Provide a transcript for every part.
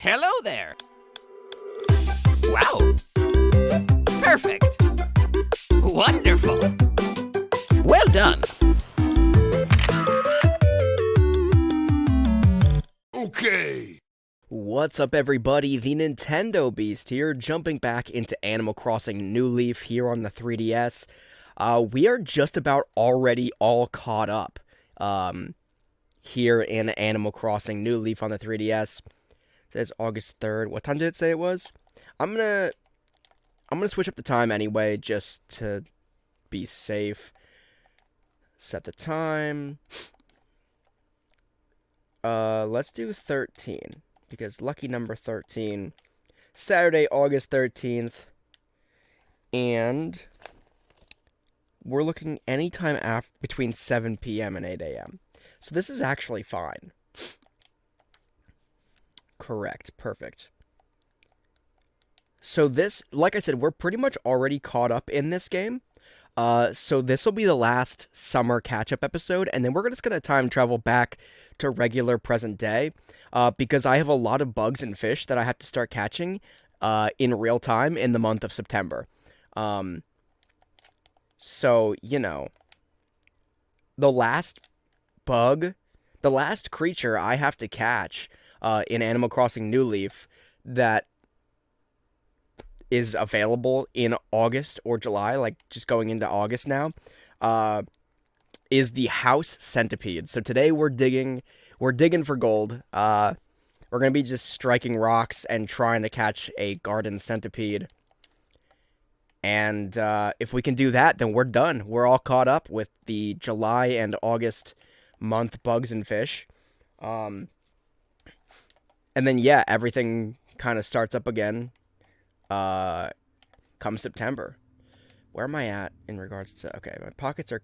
Hello there! Wow! Perfect! Wonderful! Well done! Okay! What's up, everybody? The Nintendo Beast here, jumping back into Animal Crossing New Leaf here on the 3DS. We are just about already all caught up here in Animal Crossing New Leaf on the 3DS. It says August 3rd. What time did it say it was? I'm gonna switch up the time anyway, just to be safe. Set the time. Let's do 13. Because lucky number 13. Saturday, August 13th. And we're looking anytime between 7 p.m. and 8 a.m. So this is actually fine. Correct. Perfect. So this, like I said, we're pretty much already caught up in this game. So this will be the last summer catch-up episode, and then we're just going to time travel back to regular present day, because I have a lot of bugs and fish that I have to start catching in real time in the month of September. So, you know, the last creature I have to catch in Animal Crossing New Leaf that is available in August or July, like just going into August now, is the house centipede. So today we're digging for gold. We're gonna be just striking rocks and trying to catch a garden centipede. And if we can do that, then we're done. We're all caught up with the July and August month bugs and fish. And then yeah, everything kind of starts up again come September. Where am I at in regards to... Okay, my pockets are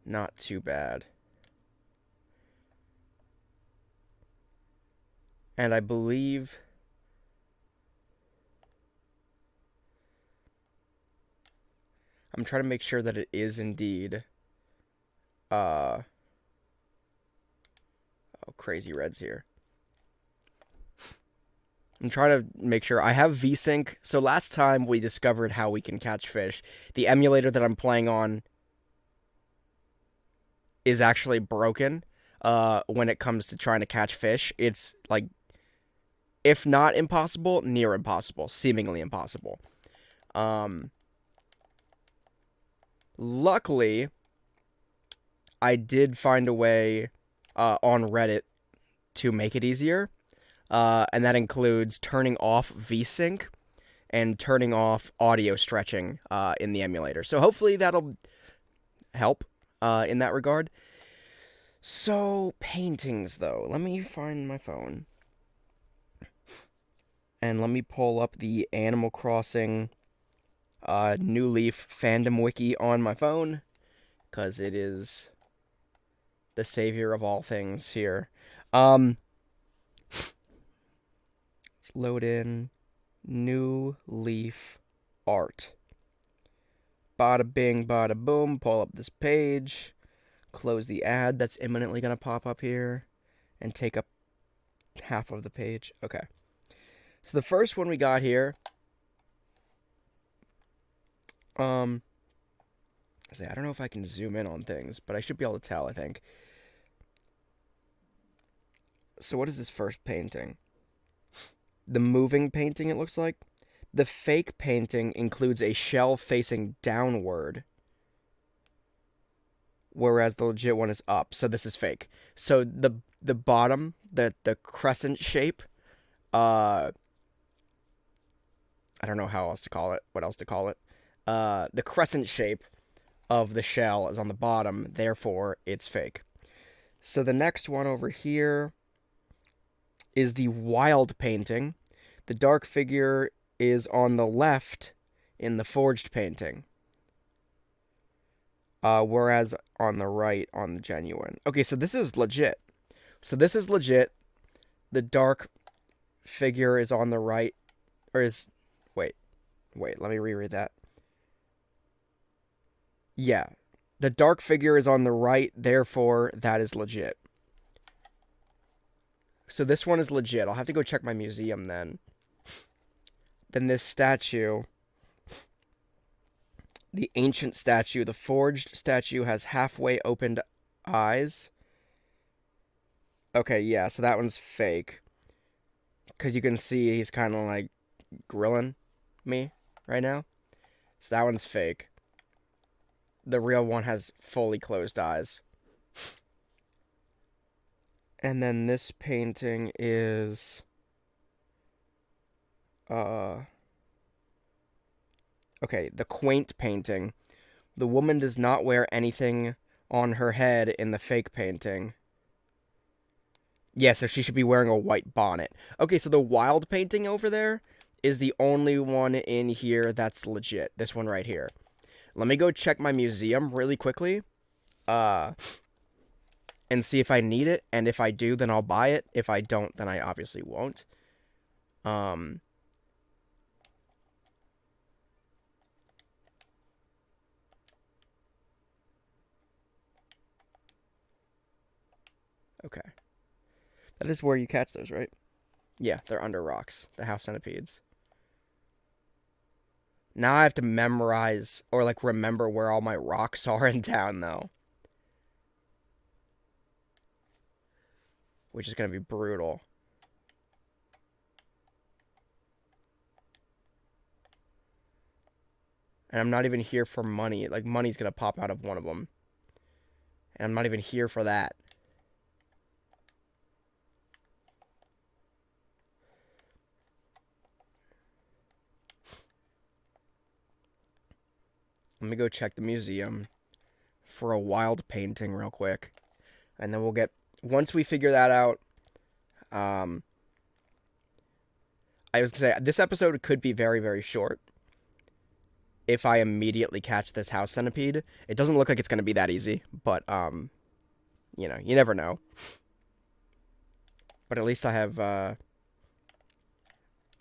not too bad. And I believe... I'm trying to make sure that it is indeed... Oh, crazy reds here. I'm trying to make sure. I have VSync. So last time we discovered how we can catch fish. The emulator that I'm playing on is actually broken when it comes to trying to catch fish. It's like, if not impossible, near impossible. Seemingly impossible. Luckily, I did find a way on Reddit to make it easier. And that includes turning off VSync and turning off audio stretching in the emulator. So hopefully that'll help in that regard. So, paintings, though. Let me find my phone. And let me pull up the Animal Crossing New Leaf fandom wiki on my phone, because it is the savior of all things here. Let's load in New Leaf art. Bada bing, bada boom. Pull up this page. Close the ad that's imminently going to pop up here. And take up half of the page. Okay. So the first one we got here. I don't know if I can zoom in on things, but I should be able to tell, I think. So what is this first painting? The moving painting, it looks like. The fake painting includes a shell facing downward, whereas the legit one is up. So this is fake. So the bottom, the crescent shape, I don't know how else to call it, what else to call it. The crescent shape of the shell is on the bottom, therefore it's fake. So the next one over here is the wild painting. The dark figure is on the left in the forged painting. Whereas on the right on the genuine. Okay, so this is legit. The dark figure is on the right. Or is... Wait, let me reread that. Yeah. The dark figure is on the right, therefore that is legit. So this one is legit. I'll have to go check my museum then. Then this statue, the ancient statue, the forged statue has halfway opened eyes. Okay, yeah, so that one's fake. Because you can see he's kind of like grilling me right now. So that one's fake. The real one has fully closed eyes. And then this painting is... Okay, the quaint painting. The woman does not wear anything on her head in the fake painting. Yeah, so she should be wearing a white bonnet. Okay, so the wild painting over there is the only one in here that's legit. This one right here. Let me go check my museum really quickly. And see if I need it. And if I do, then I'll buy it. If I don't, then I obviously won't. Okay. That is where you catch those, right? Yeah, they're under rocks. The house centipedes. Now I have to memorize or like remember where all my rocks are in town, though. Which is going to be brutal. And I'm not even here for money. Like, money's going to pop out of one of them. And I'm not even here for that. Let me go check the museum for a wild painting real quick. And then we'll get... Once we figure that out... I was going to say, this episode could be very, very short. If I immediately catch this house centipede. It doesn't look like it's going to be that easy. But, you know, you never know. But at least I have the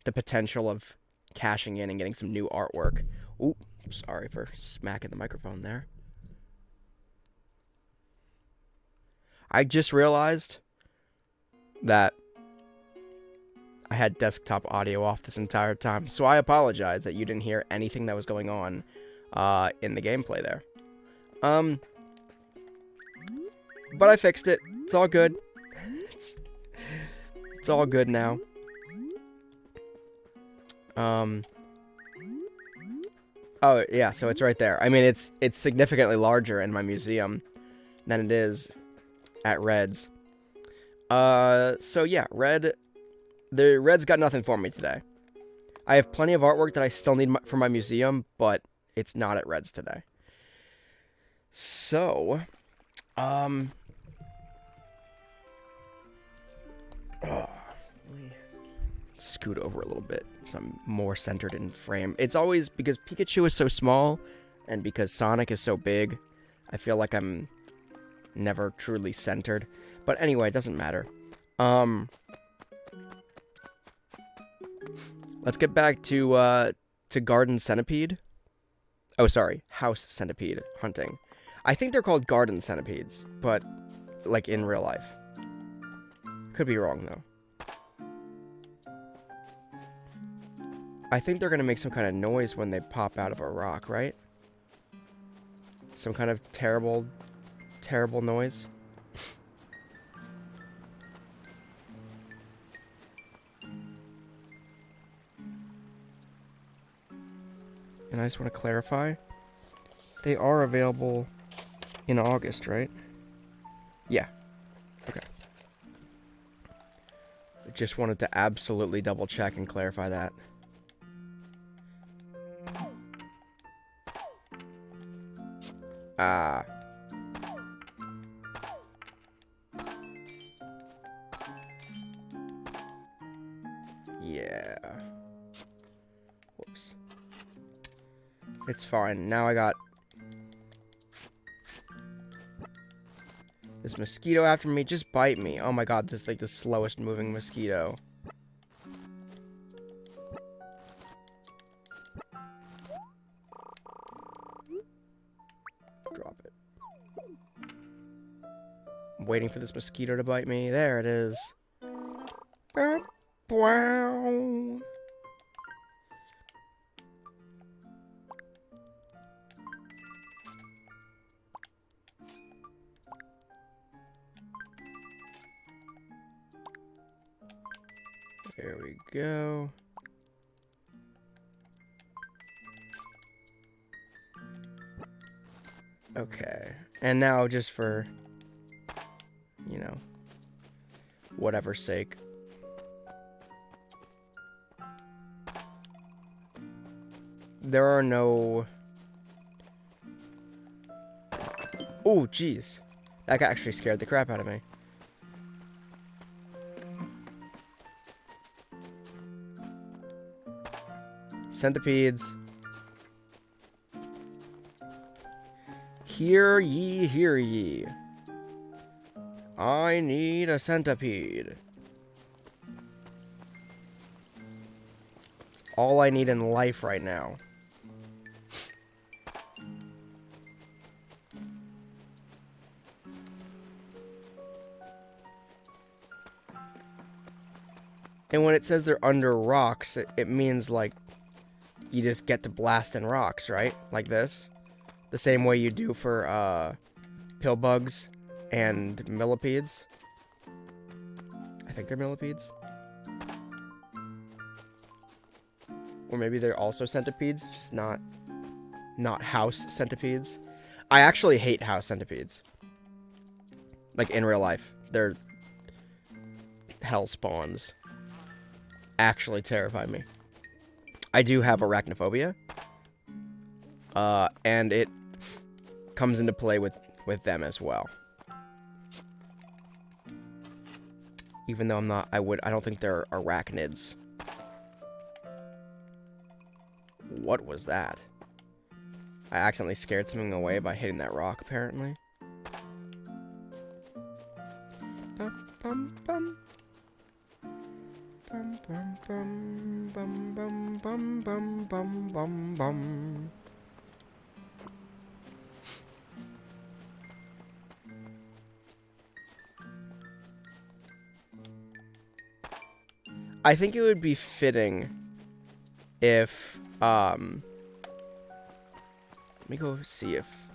potential of cashing in and getting some new artwork. Ooh. Sorry for smacking the microphone there. I just realized that I had desktop audio off this entire time, so I apologize that you didn't hear anything that was going on in the gameplay there. But I fixed it. It's all good. It's all good now. Oh, yeah, so it's right there. I mean, it's significantly larger in my museum than it is at Red's. So yeah, Red's got nothing for me today. I have plenty of artwork that I still need for my museum, but it's not at Red's today. So, scoot over a little bit so I'm more centered in frame. It's always because Pikachu is so small and because Sonic is so big, I feel like I'm never truly centered. But anyway, it doesn't matter. Let's get back to garden centipede. Oh, sorry, house centipede hunting. I think they're called garden centipedes, but like in real life. Could be wrong though. I think they're going to make some kind of noise when they pop out of a rock, right? Some kind of terrible, terrible noise. And I just want to clarify, they are available in August, right? Yeah. Okay. I just wanted to absolutely double check and clarify that. Ah. Yeah. Whoops. It's fine. Now I got this mosquito after me. Just bite me. Oh my god, this is like the slowest moving mosquito. Drop it. I'm waiting for this mosquito to bite me. There it is. Wow. There we go. Okay. And now just for, you know, whatever's sake. There are no... Oh, jeez. That actually scared the crap out of me. Centipedes. Hear ye, hear ye. I need a centipede. It's all I need in life right now. And when it says they're under rocks, it means, like, you just get to blasting rocks, right? Like this. The same way you do for, pill bugs and millipedes. I think they're millipedes. Or maybe they're also centipedes, just not house centipedes. I actually hate house centipedes. Like, in real life. They're hell spawns. Actually terrify me. I do have arachnophobia. And it comes into play with them as well. Even though I don't think they're arachnids. What was that? I accidentally scared something away by hitting that rock, apparently. Bum, bum, bum. Bum, bum, bum, bum, bum, bum, bum, bum, bum, bum. I think it would be fitting if, let me go see if,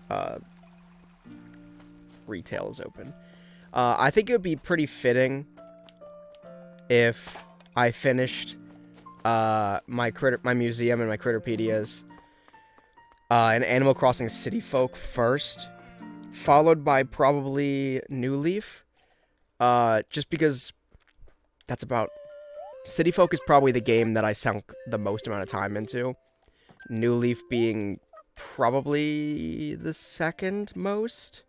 retail is open. I think it would be pretty fitting if I finished, my museum and my Critterpedias, and Animal Crossing City Folk first, followed by probably New Leaf, just because that's about... City Folk is probably the game that I sunk the most amount of time into. New Leaf being probably the second most.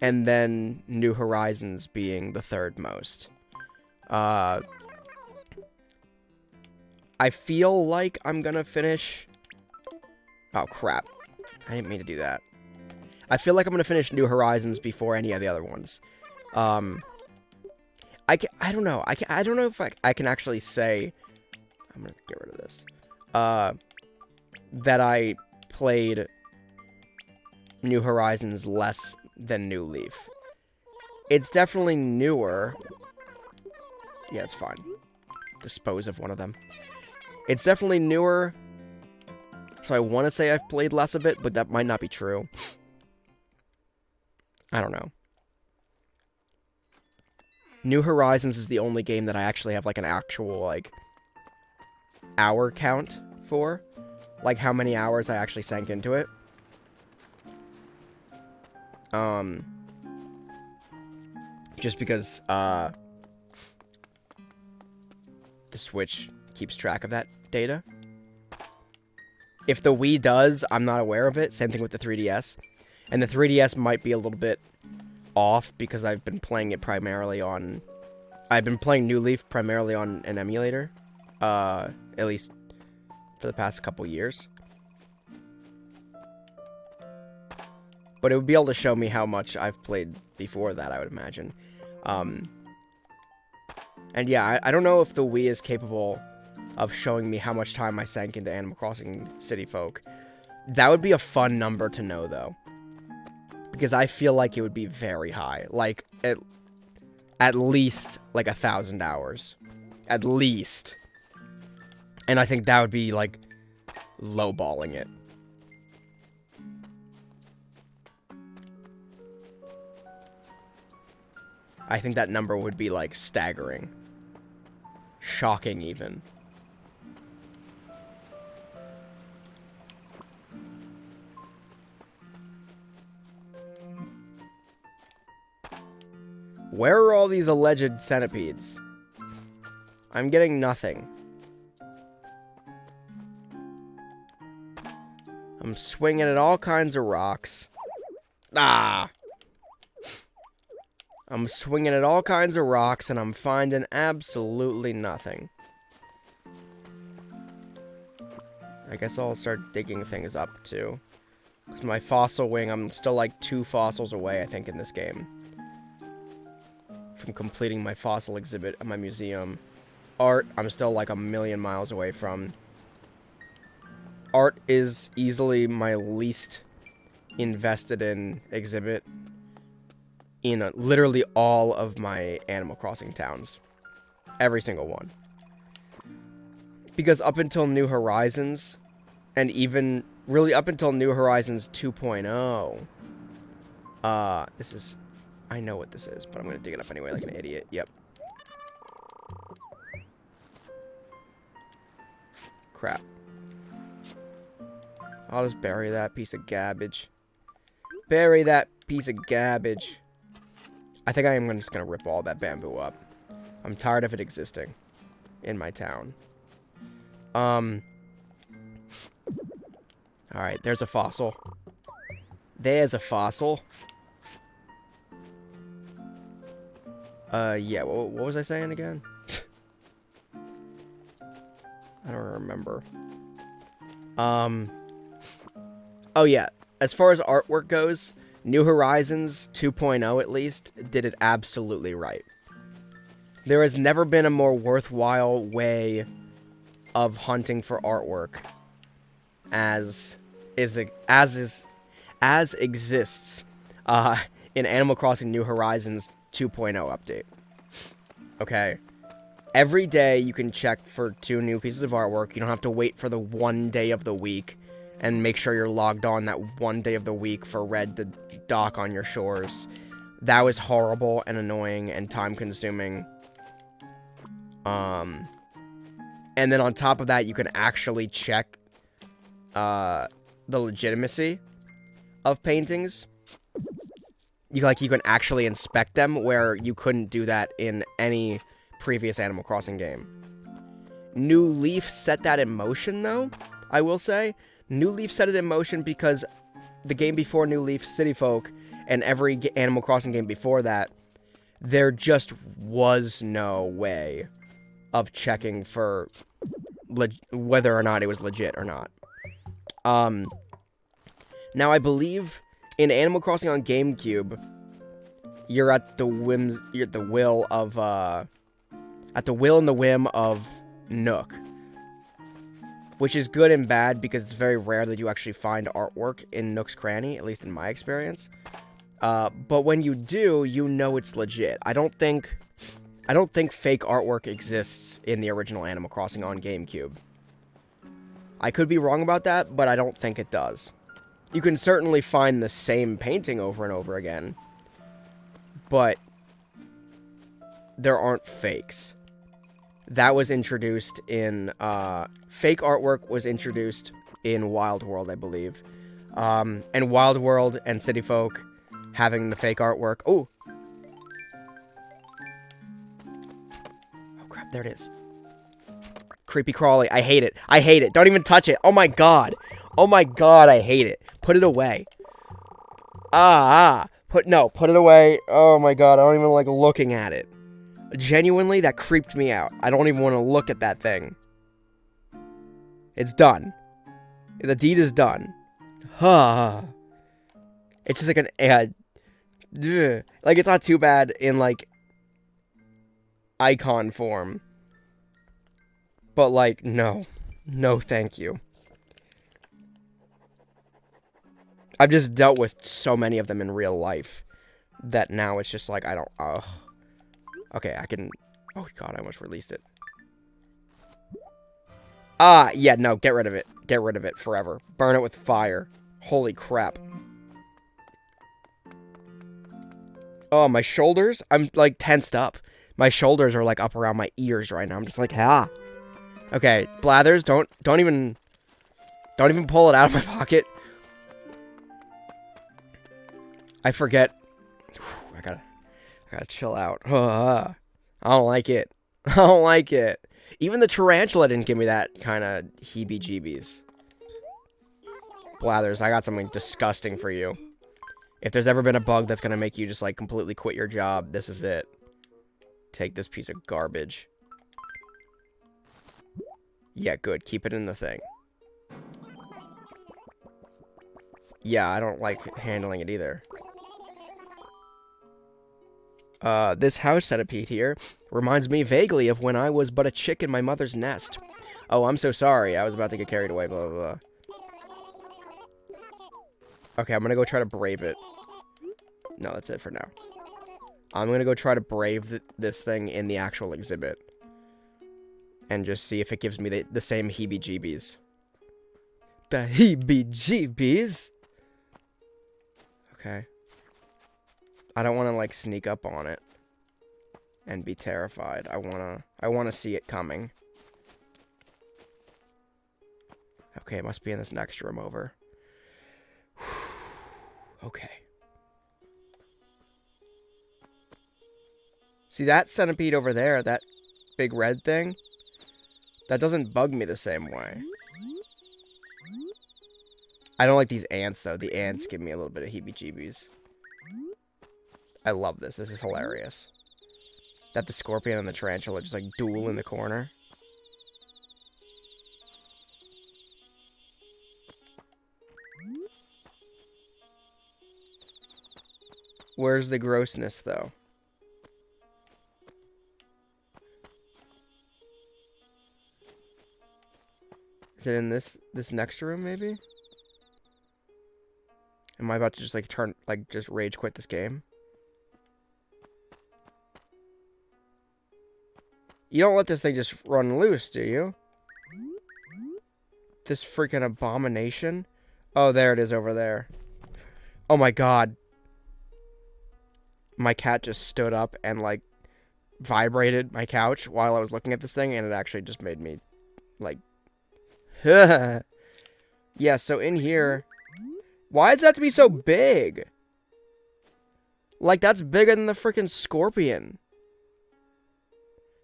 And then New Horizons being the third most. I feel like I'm gonna finish... Oh, crap. I didn't mean to do that. I feel like I'm gonna finish New Horizons before any of the other ones. I don't know. I don't know if I can actually say... I'm gonna get rid of this. That I played New Horizons less than New Leaf. It's definitely newer. Yeah, it's fine. Dispose of one of them. It's definitely newer. So I want to say I've played less of it, but that might not be true. I don't know. New Horizons is the only game that I actually have, like, an actual, like, hour count for. Like, how many hours I actually sank into it. Just because, the Switch keeps track of that data. If the Wii does, I'm not aware of it. Same thing with the 3DS. And the 3DS might be a little bit off because I've been playing it primarily on... I've been playing New Leaf primarily on an emulator. At least for the past couple years. But it would be able to show me how much I've played before that, I would imagine. And yeah, I don't know if the Wii is capable of showing me how much time I sank into Animal Crossing City Folk. That would be a fun number to know, though. Because I feel like it would be very high. Like, at least, like, 1,000 hours. At least. And I think that would be, like, lowballing it. I think that number would be, like, staggering. Shocking, even. Where are all these alleged centipedes? I'm getting nothing. I'm swinging at all kinds of rocks. Ah! I'm swinging at all kinds of rocks, and I'm finding absolutely nothing. I guess I'll start digging things up, too. Because my fossil wing, I'm still like 2 fossils away, I think, in this game. From completing my fossil exhibit at my museum. Art, I'm still like 1,000,000 miles away from. Art is easily my least invested in exhibit in literally all of my Animal Crossing towns. Every single one. Because up until New Horizons, and even really up until New Horizons 2.0, this is, I know what this is, but I'm gonna dig it up anyway like an idiot. Yep. Crap. I'll just bury that piece of garbage. Bury that piece of garbage. I think I am just gonna rip all that bamboo up. I'm tired of it existing in my town. Alright, there's a fossil. There's a fossil. Yeah, what was I saying again? I don't remember. Oh yeah, as far as artwork goes, New Horizons 2.0 at least did it absolutely right. There has never been a more worthwhile way of hunting for artwork as exists in Animal Crossing New Horizons 2.0 update. Okay. Every day you can check for 2 new pieces of artwork. You don't have to wait for the one day of the week and make sure you're logged on that one day of the week for Red to dock on your shores. That was horrible and annoying and time-consuming. And then on top of that, you can actually check the legitimacy of paintings. You can actually inspect them, where you couldn't do that in any previous Animal Crossing game. New Leaf set that in motion, though, I will say. New Leaf set it in motion because the game before New Leaf, City Folk, and every Animal Crossing game before that, there just was no way of checking for whether or not it was legit or not. Now, I believe in Animal Crossing on GameCube, you're at the will and the whim of Nook. Which is good and bad, because it's very rare that you actually find artwork in Nook's Cranny, at least in my experience. But when you do, you know it's legit. I don't think fake artwork exists in the original Animal Crossing on GameCube. I could be wrong about that, but I don't think it does. You can certainly find the same painting over and over again, but there aren't fakes. That was introduced in, fake artwork was introduced in Wild World, I believe. And Wild World and City Folk having the fake artwork. Oh! Oh crap, there it is. Creepy crawly, I hate it. I hate it. Don't even touch it. Oh my god. Oh my god, I hate it. Put it away. Put it away. Oh my god, I don't even like looking at it. Genuinely, that creeped me out. I don't even want to look at that thing. It's done. The deed is done. It's just like an like, it's not too bad in like icon form. But like, no. No, thank you. I've just dealt with so many of them in real life that now it's just like, I don't, Okay, I can... Oh, God, I almost released it. Ah, yeah, no, get rid of it. Get rid of it forever. Burn it with fire. Holy crap. Oh, my shoulders? I'm, like, tensed up. My shoulders are, like, up around my ears right now. I'm just like, ah. Okay, Blathers, don't even pull it out of my pocket. I forget. I gotta chill out. I don't like it. I don't like it. Even the tarantula didn't give me that kind of heebie-jeebies. Blathers, I got something disgusting for you. If there's ever been a bug that's gonna make you just, like, completely quit your job, this is it. Take this piece of garbage. Yeah, good. Keep it in the thing. Yeah, I don't like handling it either. This house centipede here reminds me vaguely of when I was but a chick in my mother's nest. Oh, I'm so sorry. I was about to get carried away, blah, blah, blah. Okay, I'm gonna go try to brave it. No, that's it for now. I'm gonna go try to brave this thing in the actual exhibit. And just see if it gives me the same heebie-jeebies. The heebie-jeebies? Okay. I don't want to, like, sneak up on it and be terrified. I wanna see it coming. Okay, it must be in this next room over. Okay. See that centipede over there, that big red thing? That doesn't bug me the same way. I don't like these ants, though. The ants give me a little bit of heebie-jeebies. I love this. This is hilarious. That the scorpion and the tarantula just, like, duel in the corner. Where's the grossness, though? Is it in this next room, maybe? Am I about to just, like, just rage quit this game? You don't let this thing just run loose, do you? This freaking abomination? Oh, there it is over there. Oh my god. My cat just stood up and, like, vibrated my couch while I was looking at this thing, and it actually just made me, like... Yeah, so in here... Why does it have to be so big? Like, that's bigger than the freaking scorpion.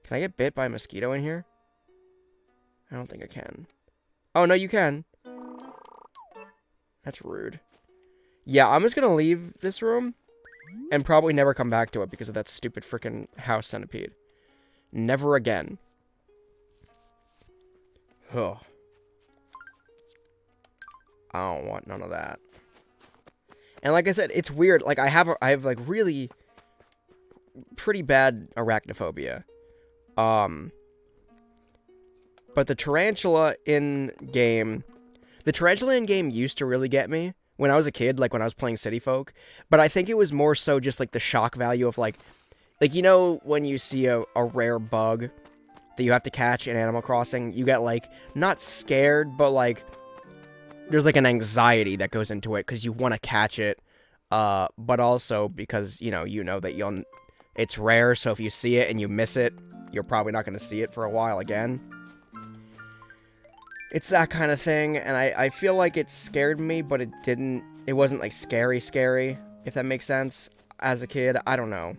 Can I get bit by a mosquito in here? I don't think I can. Oh, no, you can. That's rude. Yeah, I'm just gonna leave this room and probably never come back to it because of that stupid freaking house centipede. Never again. Oh. I don't want none of that. And like I said, it's weird. Like, I have like really pretty bad arachnophobia. But the tarantula in game used to really get me when I was a kid, like when I was playing City Folk. But I think it was more so just like the shock value of like you know when you see a rare bug that you have to catch in Animal Crossing, you get like not scared, but like there's like an anxiety that goes into it because you want to catch it, but also because you know that it's rare, so if you see it and you miss it, you're probably not going to see it for a while again. It's that kind of thing, and I feel like it scared me, but it wasn't like scary, if that makes sense, as a kid. I don't know.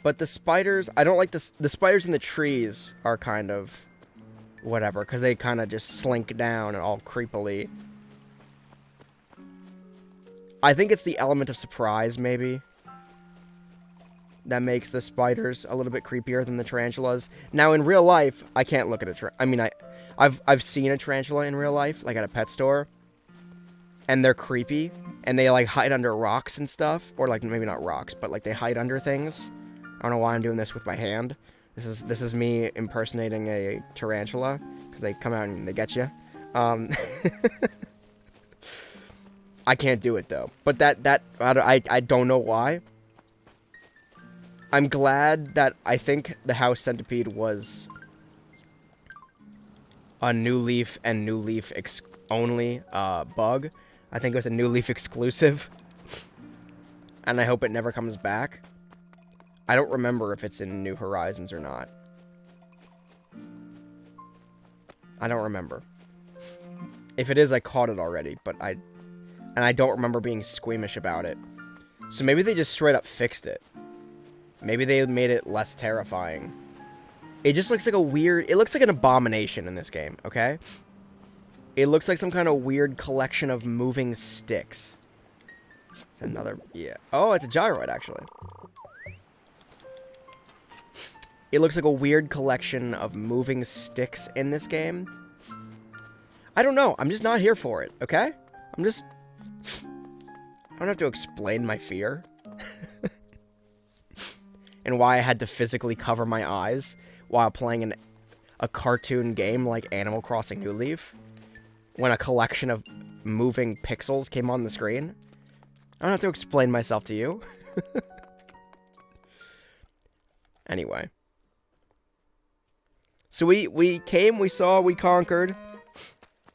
But the spiders, I don't like the spiders in the trees are kind of whatever, because they kind of just slink down and all creepily. I think it's the element of surprise, maybe, that makes the spiders a little bit creepier than the tarantulas. Now, in real life, I can't look at I've seen a tarantula in real life, like at a pet store, and they're creepy, and they like hide under rocks and stuff, or like maybe not rocks, but like they hide under things. I don't know why I'm doing this with my hand. This is me impersonating a tarantula, because they come out and they get you. I can't do it though, but I don't know why. I'm glad that I think the house centipede was a New Leaf and New Leaf only bug. I think it was a New Leaf exclusive. And I hope it never comes back. I don't remember if it's in New Horizons or not. I don't remember. If it is, I caught it already, but I don't remember being squeamish about it. So maybe they just straight up fixed it. Maybe they made it less terrifying. It just looks like a weird... It looks like an abomination in this game, okay? It looks like some kind of weird collection of moving sticks. It's another... Yeah. Oh, it's a gyroid, actually. It looks like a weird collection of moving sticks in this game. I don't know. I'm just not here for it, okay? I'm just... I don't have to explain my fear. And why I had to physically cover my eyes while playing a cartoon game like Animal Crossing New Leaf. When a collection of moving pixels came on the screen. I don't have to explain myself to you. Anyway. So we came, we saw, we conquered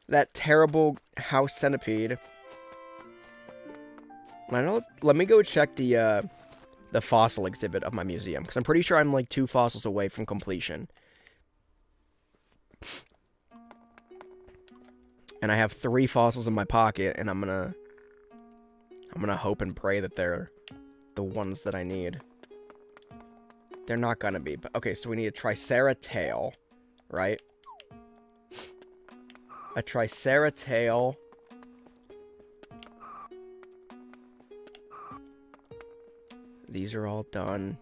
that terrible house centipede. Let me go check the fossil exhibit of my museum, because I'm pretty sure I'm like 2 fossils away from completion. And I have 3 fossils in my pocket, and I'm gonna hope and pray that they're the ones that I need. They're not gonna be, but okay, so we need a Triceratail, right? A Triceratail. These are all done.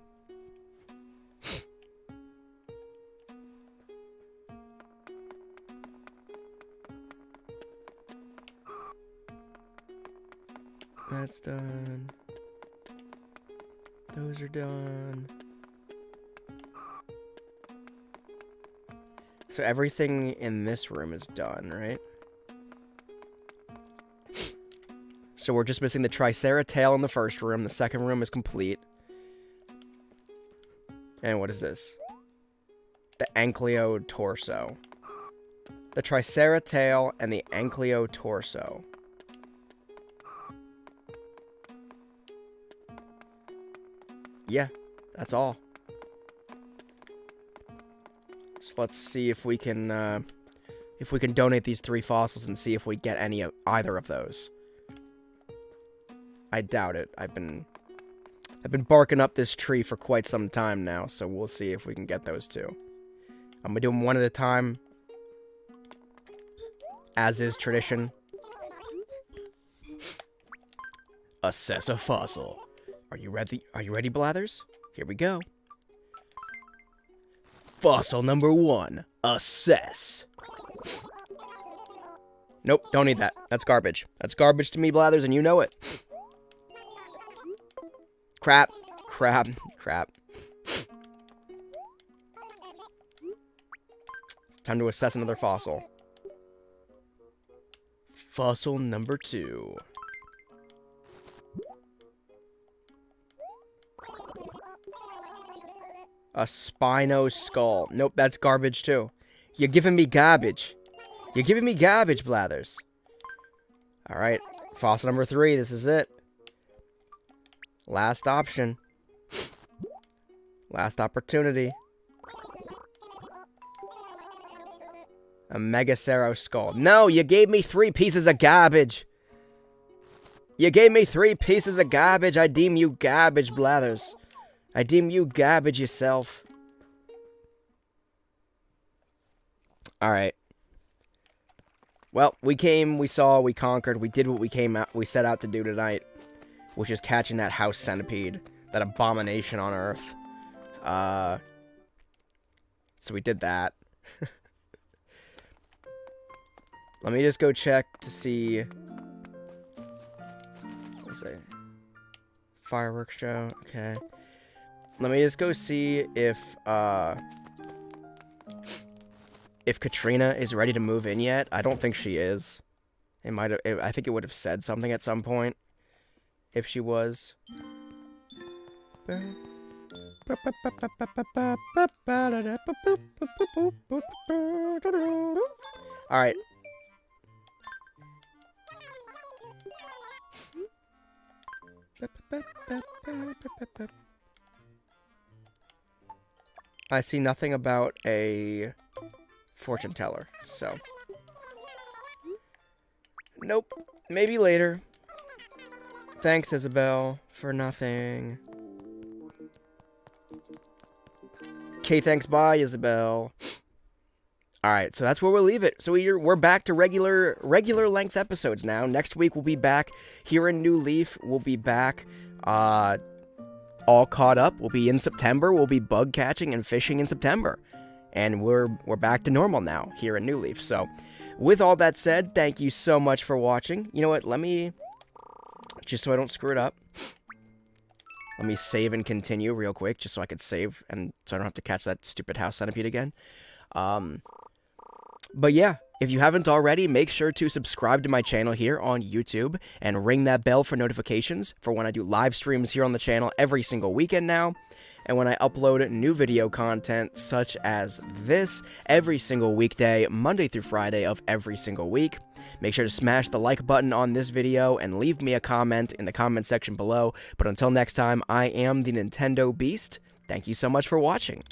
That's done. Those are done. So everything in this room is done, right? So we're just missing the Triceratail in the first room. The second room is complete. And what is this? The Ankylo torso. The Triceratail and the Ankylo torso. Yeah, that's all. So let's see if we can donate these 3 fossils and see if we get either of those. I doubt it. I've been barking up this tree for quite some time now, so we'll see if we can get those 2. I'm gonna do them one at a time, as is tradition. Assess a fossil. Are you ready? Are you ready, Blathers? Here we go. Fossil number 1. Assess. Nope, don't need that. That's garbage. That's garbage to me, Blathers, and you know it. Crap. Crap. Crap. Time to assess another fossil. Fossil number 2. A Spino skull. Nope, that's garbage too. You're giving me garbage. You're giving me garbage, Blathers. Alright, fossil number 3. This is it. Last option. Last opportunity. A Megacero skull. No, you gave me 3 pieces of garbage. You gave me 3 pieces of garbage. I deem you garbage, Blathers. I deem you garbage yourself. Alright. Well, we came, we saw, we conquered, we did what we set out to do tonight. Which is catching that house centipede. That abomination on Earth. So we did that. Let me just go check to see. Let's see. Fireworks show. Okay. Let me just go see if Katrina is ready to move in yet. I don't think she is. I think it would have said something at some point if she was. Alright. I see nothing about a fortune teller, so. Nope. Maybe later. Thanks, Isabel, for nothing. Okay, thanks, bye, Isabel. Alright, so that's where we'll leave it. So we're back to regular length episodes now. Next week we'll be back here in New Leaf. We'll be back all caught up. We'll be in September. We'll be bug catching and fishing in September. And we're back to normal now here in New Leaf. So with all that said, thank you so much for watching. You know what? Let me, just so I don't screw it up, let me save and continue real quick, just so I could save and so I don't have to catch that stupid house centipede again. But yeah, if you haven't already, make sure to subscribe to my channel here on YouTube and ring that bell for notifications for when I do live streams here on the channel every single weekend now, and when I upload new video content such as this every single weekday, Monday through Friday of every single week. Make sure to smash the like button on this video and leave me a comment in the comment section below. But until next time, I am the Nintendo Beast. Thank you so much for watching.